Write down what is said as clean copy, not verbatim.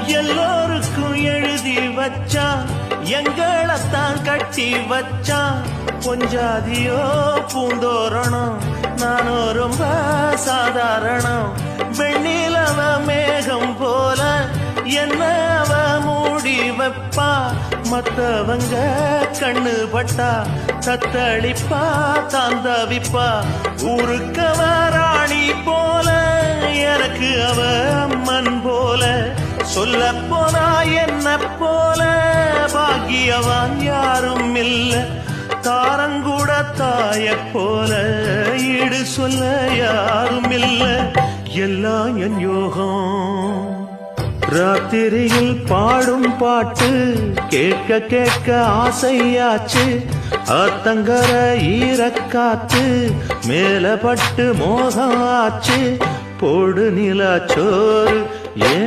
எல்லோருக்கும் எழுதி வச்சான், எங்களைத்தான் கட்டி வச்சான். பொஞ்சாதியோ பூந்தோரணம், நானோ ரொம்ப சாதாரணம். வெண்ணிலவ மேகம் போல என்ன அவ மூடி வைப்பா. மத்தவங்க கண்ணு பட்டா தத்தளிப்பா தாந்தவிப்பா. ஊருக்கவ ராணி போல, எனக்கு அவ அம்மன் போல. சொல்ல போனா என்ன போல பாக்கியவான் யாரும் இல்ல. தாரங்கூட தாய போல ஈடு சொல்ல யாரும் இல்ல. எல்லாம் என் யோகம். ராத்திரியில் பாடும் பாட்டு கேட்க கேட்க ஆசையாச்சு. ஆத்தங்கர ஈரக்காத்து மேல பட்டு மோகம் ஆச்சு. போடு நிலா சோறு